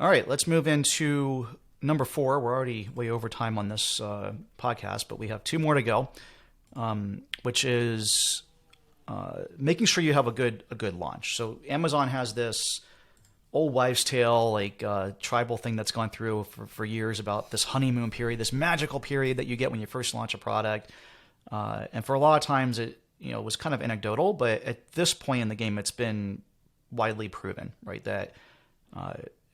All right, let's move into number 4. We're already way over time on this podcast, but we have 2 more to go, which is making sure you have a good launch. So Amazon has this old wives' tale, like tribal thing that's gone through for years about this honeymoon period, this magical period that you get when you first launch a product. And for a lot of times, it was kind of anecdotal, but at this point in the game, it's been widely proven, right, that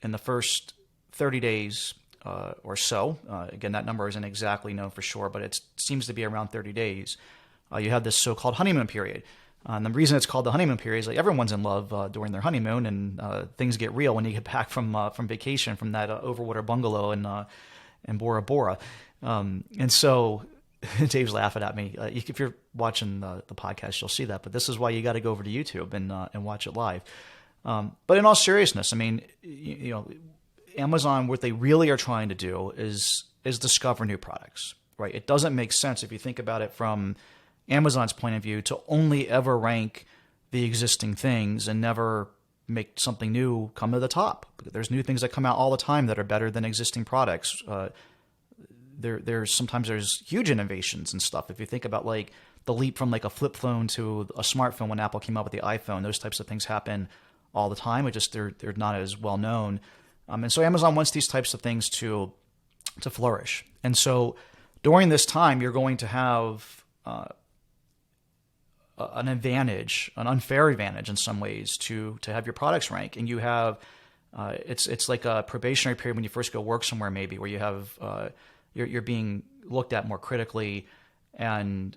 in the first 30 days or so, again, that number isn't exactly known for sure, but it seems to be around 30 days, you have this so-called honeymoon period. And the reason it's called the honeymoon period is like everyone's in love during their honeymoon, and things get real when you get back from vacation from that overwater bungalow in Bora Bora. And so Dave's laughing at me. If you're watching the podcast, you'll see that. But this is why you got to go over to YouTube and watch it live. But in all seriousness, I mean, Amazon, what they really are trying to do is discover new products, right? It doesn't make sense if you think about it from Amazon's point of view to only ever rank the existing things and never make something new come to the top. There's new things that come out all the time that are better than existing products. Sometimes there's huge innovations and stuff. If you think about like the leap from like a flip phone to a smartphone when Apple came out with the iPhone, those types of things happen all the time. It just they're not as well known. And so Amazon wants these types of things to flourish. And so during this time, you're going to have an advantage, an unfair advantage in some ways to have your products rank. And you have it's like a probationary period when you first go work somewhere, maybe, where you have you're being looked at more critically, and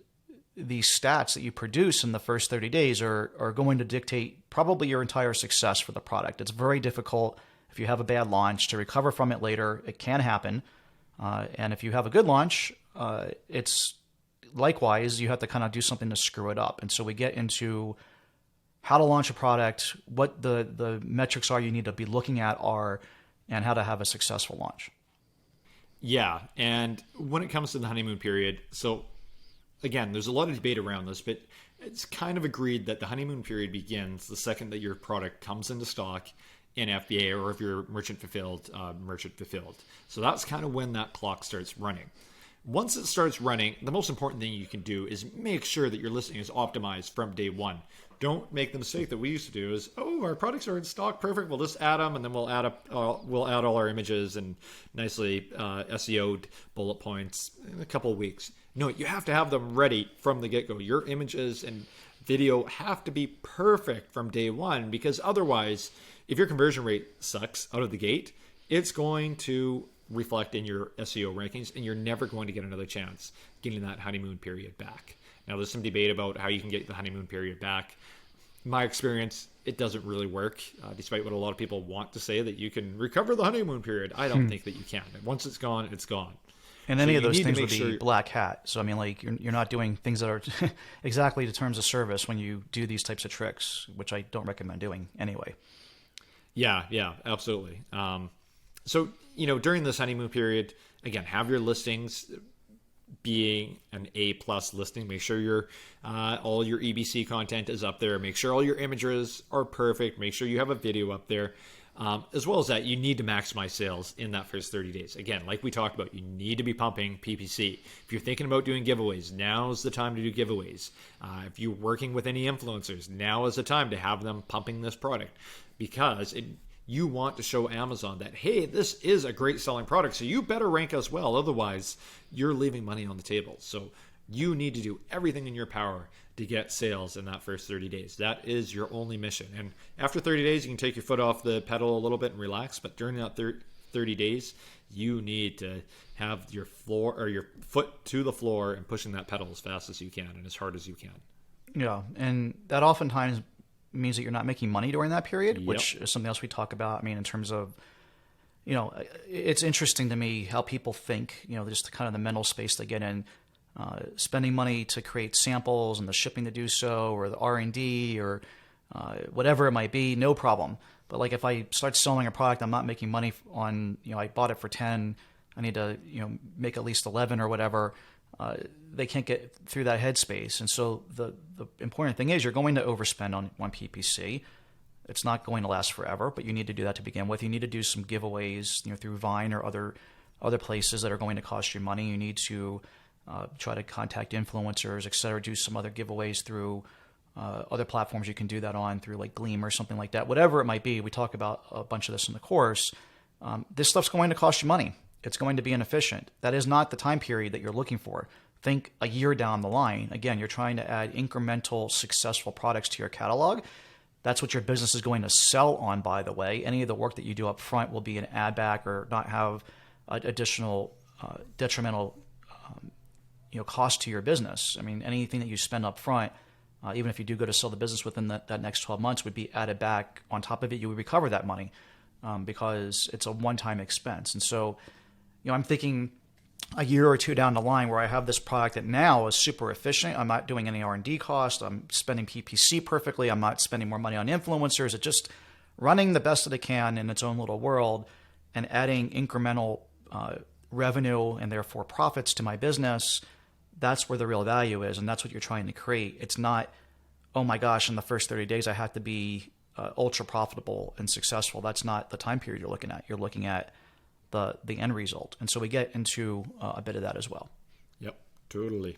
these stats that you produce in the first 30 days are going to dictate probably your entire success for the product. It's very difficult if you have a bad launch to recover from it later. It can happen. And if you have a good launch, it's likewise, you have to kind of do something to screw it up. And so we get into how to launch a product, what the metrics are you need to be looking at are, and how to have a successful launch. Yeah. And when it comes to the honeymoon period, so again, there's a lot of debate around this, but it's kind of agreed that the honeymoon period begins the second that your product comes into stock in FBA, or if you're merchant fulfilled. So that's kind of when that clock starts running. Once it starts running, the most important thing you can do is make sure that your listing is optimized from day one. Don't make the mistake that we used to do is, our products are in stock, perfect, we'll just add them, and then we'll add all our images and nicely SEO'd bullet points in a couple of weeks. No, you have to have them ready from the get-go. Your images and video have to be perfect from day one, because otherwise, if your conversion rate sucks out of the gate, it's going to reflect in your SEO rankings, and you're never going to get another chance getting that honeymoon period back. Now, there's some debate about how you can get the honeymoon period back. In my experience, it doesn't really work, despite what a lot of people want to say, that you can recover the honeymoon period. I don't think that you can. Once it's gone, it's gone. And any of those things would be black hat. So, I mean, like, you're not doing things that are exactly to terms of service when you do these types of tricks, which I don't recommend doing anyway. Yeah, absolutely. So, during this honeymoon period, again, have your listings being an A+ listing. Make sure all your EBC content is up there. Make sure all your images are perfect. Make sure you have a video up there. As well as that, you need to maximize sales in that first 30 days. Again, like we talked about, you need to be pumping PPC. If you're thinking about doing giveaways, now's the time to do giveaways. If you're working with any influencers, now is the time to have them pumping this product, because you want to show Amazon that, hey, this is a great selling product, so you better rank us well. Otherwise, you're leaving money on the table. So you need to do everything in your power to get sales in that first 30 days. That is your only mission. And after 30 days, you can take your foot off the pedal a little bit and relax. But during that 30 days, you need to have your foot to the floor and pushing that pedal as fast as you can and as hard as you can. Yeah, and that oftentimes means that you're not making money during that period, which is something else we talk about. I mean, in terms of, it's interesting to me how people think, just kind of the mental space they get in, spending money to create samples and the shipping to do so, or the R&D, or whatever it might be, no problem. But like if I start selling a product I'm not making money on, I bought it for 10, I need to, make at least 11 or whatever. They can't get through that headspace. And so the important thing is you're going to overspend on PPC. It's not going to last forever, but you need to do that to begin with. You need to do some giveaways, through Vine or other places that are going to cost you money. You need to try to contact influencers, et cetera, do some other giveaways through other platforms you can do that on, through like Gleam or something like that. Whatever it might be, we talk about a bunch of this in the course. This stuff's going to cost you money. It's going to be inefficient. That is not the time period that you're looking for. Think a year down the line. Again, you're trying to add incremental, successful products to your catalog. That's what your business is going to sell on, by the way. Any of the work that you do up front will be an add back or not have additional detrimental cost to your business. I mean, anything that you spend up front, even if you do go to sell the business within that next 12 months, would be added back on top of it. You would recover that money because it's a one-time expense. And so, I'm thinking a year or two down the line where I have this product that now is super efficient. I'm not doing any R&D cost. I'm spending PPC perfectly. I'm not spending more money on influencers. It's just running the best that it can in its own little world and adding incremental revenue and therefore profits to my business. That's where the real value is, and that's what you're trying to create. It's not, oh my gosh, in the first 30 days I have to be ultra profitable and successful. That's not the time period you're looking at. You're looking at the end result. And so we get into a bit of that as well. Yep, totally.